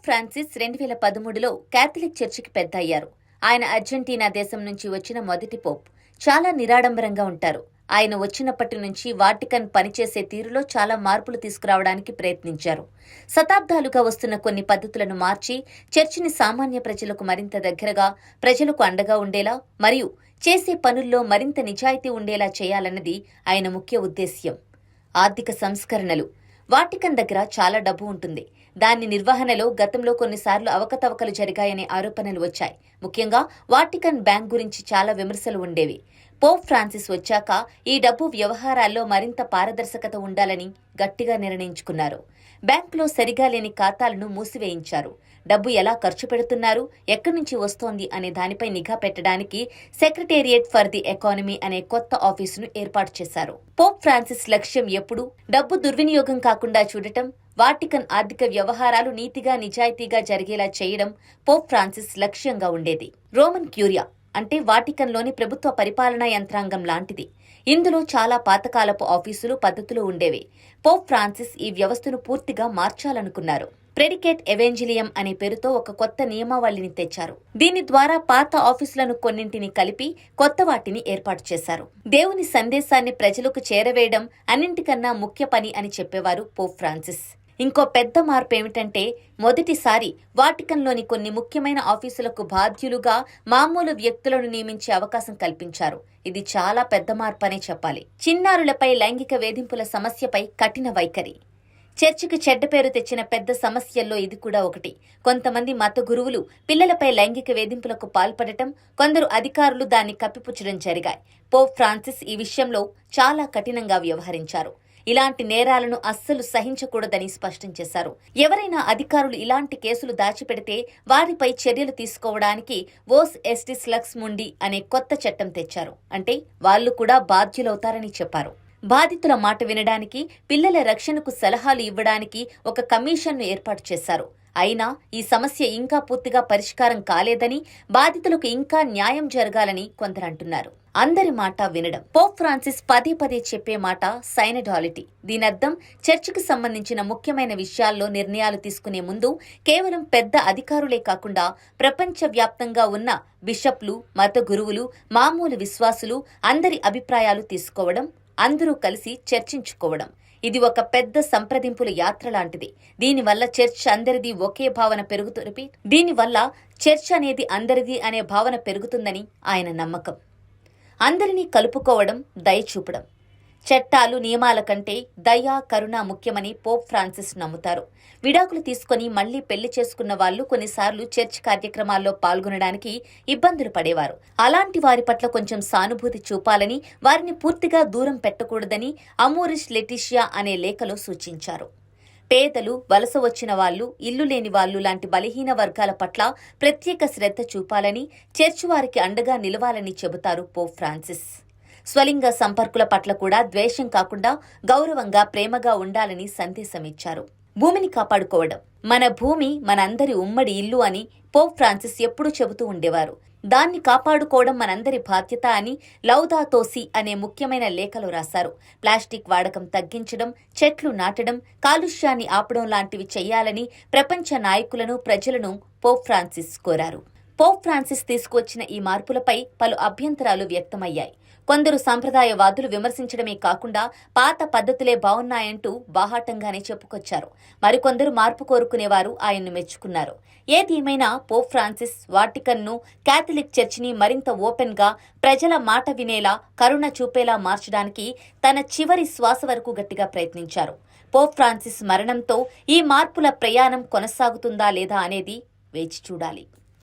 Francis 2013లో Catholic చర్చికి పెద్ద అయ్యారు. ఆయన అర్జెంటీనా దేశం నుంచి వచ్చిన మొదటి పోప్. చాలా నిరాడంబరంగా ఉంటారు. ఆయన వచ్చినప్పటి నుంచి వాటికన్ పనిచేసే తీరులో చాలా మార్పులు తీసుకురావడానికి ప్రయత్నించారు. శతాబ్దాలుగా వస్తున్న కొన్ని పద్ధతులను మార్చి చర్చిని సామాన్య ప్రజలకు మరింత దగ్గరగా, ప్రజలకు అండగా ఉండేలా మరియు చేసే పనుల్లో మరింత నిజాయితీ ఉండేలా చేయాలన్నది ఆయన ముఖ్య ఉద్దేశ్యం. ఆర్థిక సంస్కరణలు. వాటికన్ దగ్గర చాలా డబ్బు ఉంటుంది. దాని నిర్వహణలో గతంలో కొన్నిసార్లు అవకతవకలు జరిగాయనే ఆరోపణలు వచ్చాయి. ముఖ్యంగా వాటికన్ బ్యాంక్ గురించి చాలా విమర్శలు ఉండేవి. పోప్ ఫ్రాన్సిస్ వచ్చాక ఈ డబ్బు వ్యవహారాల్లో మరింత పారదర్శకత ఉండాలని గట్టిగా నిర్ణయించుకున్నారు. బ్యాంకులో సరిగా లేని ఖాతాలను మూసివేయించారు. డబ్బు ఎలా ఖర్చు పెడుతున్నారు, ఎక్కడి నుంచి వస్తోంది అనే దానిపై నిఘా పెట్టడానికి సెక్రటేరియట్ ఫర్ ది ఎకానమీ అనే కొత్త ఆఫీసును ఏర్పాటు చేశారు. పోప్ ఫ్రాన్సిస్ లక్ష్యం ఎప్పుడూ డబ్బు దుర్వినియోగం కాకుండా చూడటం, వాటికన్ ఆర్థిక వ్యవహారాలు నీతిగా నిజాయితీగా జరిగేలా చేయడం పోప్ ఫ్రాన్సిస్ లక్ష్యంగా ఉండేది. రోమన్ క్యూరియా అంటే వాటికన్లోని ప్రభుత్వ పరిపాలనా యంత్రాంగం లాంటిది. ఇందులో చాలా పాతకాలపు ఆఫీసులు, పద్ధతులు ఉండేవి. పోప్ ఫ్రాన్సిస్ ఈ వ్యవస్థను పూర్తిగా మార్చాలనుకున్నారు. ప్రెడికేట్ ఎవెంజిలియం అనే పేరుతో ఒక కొత్త నియమావళిని తెచ్చారు. దీని ద్వారా పాత ఆఫీసులను కొన్నింటిని కలిపి కొత్త వాటిని ఏర్పాటు చేశారు. దేవుని సందేశాన్ని ప్రజలకు చేరవేయడం అన్నింటికన్నా ముఖ్య పని అని చెప్పేవారు పోప్ ఫ్రాన్సిస్. ఇంకో పెద్ద మార్పు ఏమిటంటే మొదటిసారి వాటికన్లోని కొన్ని ముఖ్యమైన ఆఫీసులకు బాధ్యులుగా మామూలు వ్యక్తులను నియమించే అవకాశం కల్పించారు. ఇది చాలా పెద్ద మార్పు అనే చెప్పాలి. చిన్నారులపై లైంగిక వేధింపుల సమస్యపై కఠిన వైఖరి. చర్చికి చెడ్డ పేరు తెచ్చిన పెద్ద సమస్యల్లో ఇది కూడా ఒకటి. కొంతమంది మత గురువులు పిల్లలపై లైంగిక వేధింపులకు పాల్పడటం, కొందరు అధికారులు దాన్ని కప్పిపుచ్చడం జరిగాయి. పోప్ ఫ్రాన్సిస్ ఈ విషయంలో చాలా కఠినంగా వ్యవహరించారు. ఇలాంటి నేరాలను అస్సలు సహించకూడదని స్పష్టం చేశారు. ఎవరైనా అధికారులు ఇలాంటి కేసులు దాచిపెడితే వారిపై చర్యలు తీసుకోవడానికి వోస్ ఎస్టిస్ లక్స్ ముండి అనే కొత్త చట్టం తెచ్చారు. అంటే వాళ్లు కూడా బాధ్యులవుతారని చెప్పారు. బాధితుల మాట వినడానికి, పిల్లల రక్షణకు సలహాలు ఇవ్వడానికి ఒక కమిషన్ను ఏర్పాటు చేశారు. అయినా ఈ సమస్య ఇంకా పూర్తిగా పరిష్కారం కాలేదని, బాధితులకు ఇంకా న్యాయం జరగాలని కొందరు అంటున్నారు. అందరి మాట వినడం. పోప్ ఫ్రాన్సిస్ పదే పదే చెప్పే మాట సైనడాలిటీ. దీనర్థం చర్చికి సంబంధించిన ముఖ్యమైన విషయాల్లో నిర్ణయాలు తీసుకునే ముందు కేవలం పెద్ద అధికారులే కాకుండా ప్రపంచవ్యాప్తంగా ఉన్న బిషప్లు, మత గురువులు, మామూలు విశ్వాసులు అందరి అభిప్రాయాలు తీసుకోవడం, అందరూ కలిసి చర్చించుకోవడం. ఇది ఒక పెద్ద సంప్రదింపుల యాత్ర లాంటిది. దీనివల్ల చర్చ్ అందరిది ఒకే భావన దీనివల్ల చర్చ్ అనేది అందరిది అనే భావన పెరుగుతుందని ఆయన నమ్మకం. అందరినీ కలుపుకోవడం, దయ చూపడం. చట్టాలు, నియమాల కంటే దయ, కరుణ ముఖ్యమని పోప్ ఫ్రాన్సిస్ నమ్ముతారు. విడాకులు తీసుకుని మళ్లీ పెళ్లి చేసుకున్న వాళ్లు కొన్నిసార్లు చర్చ్ కార్యక్రమాల్లో పాల్గొనడానికి ఇబ్బందులు పడేవారు. అలాంటి వారి పట్ల కొంచెం సానుభూతి చూపాలని, వారిని పూర్తిగా దూరం పెట్టకూడదని అమోరిస్ లెటిషియా అనే లేఖలో సూచించారు. పేదలు, వలస వచ్చిన వాళ్లు, ఇల్లు లేని వాళ్లు లాంటి బలహీన వర్గాల పట్ల ప్రత్యేక శ్రద్ధ చూపాలని, చర్చ్ వారికి అండగా నిలవాలని చెబుతారు పోప్ ఫ్రాన్సిస్. స్వలింగ సంపర్కుల పట్ల కూడా ద్వేషం కాకుండా గౌరవంగా, ప్రేమగా ఉండాలని సందేశమిచ్చారు. భూమిని కాపాడుకోవడం. మన భూమి మనందరి ఉమ్మడి ఇల్లు అని పోప్ ఫ్రాన్సిస్ ఎప్పుడూ చెబుతూ ఉండేవారు. దాన్ని కాపాడుకోవడం మనందరి బాధ్యత అని లౌదాతో సి అనే ముఖ్యమైన లేఖలో రాశారు. ప్లాస్టిక్ వాడకం తగ్గించడం, చెట్లు నాటడం, కాలుష్యాన్ని ఆపడం లాంటివి చేయాలని ప్రపంచ నాయకులను, ప్రజలను పోప్ ఫ్రాన్సిస్ కోరారు. పోప్ ఫ్రాన్సిస్ తీసుకువచ్చిన ఈ మార్పులపై పలు అభ్యంతరాలు వ్యక్తమయ్యాయి. కొందరు సంప్రదాయవాదులు విమర్శించడమే కాకుండా పాత పద్ధతులే బావున్నాయంటూ బాహాటంగానే చెప్పుకొచ్చారు. మరికొందరు మార్పు కోరుకునేవారు ఆయన్ను మెచ్చుకున్నారు. ఏది ఏమైనా పోప్ ఫ్రాన్సిస్ వాటికన్ను, కేథలిక్ చర్చిని మరింత ఓపెన్గా, ప్రజల మాట వినేలా, కరుణ చూపేలా మార్చడానికి తన చివరి శ్వాస వరకు గట్టిగా ప్రయత్నించారు. పోప్ ఫ్రాన్సిస్ మరణంతో ఈ మార్పుల ప్రయాణం కొనసాగుతుందా లేదా అనేది వేచి చూడాలి.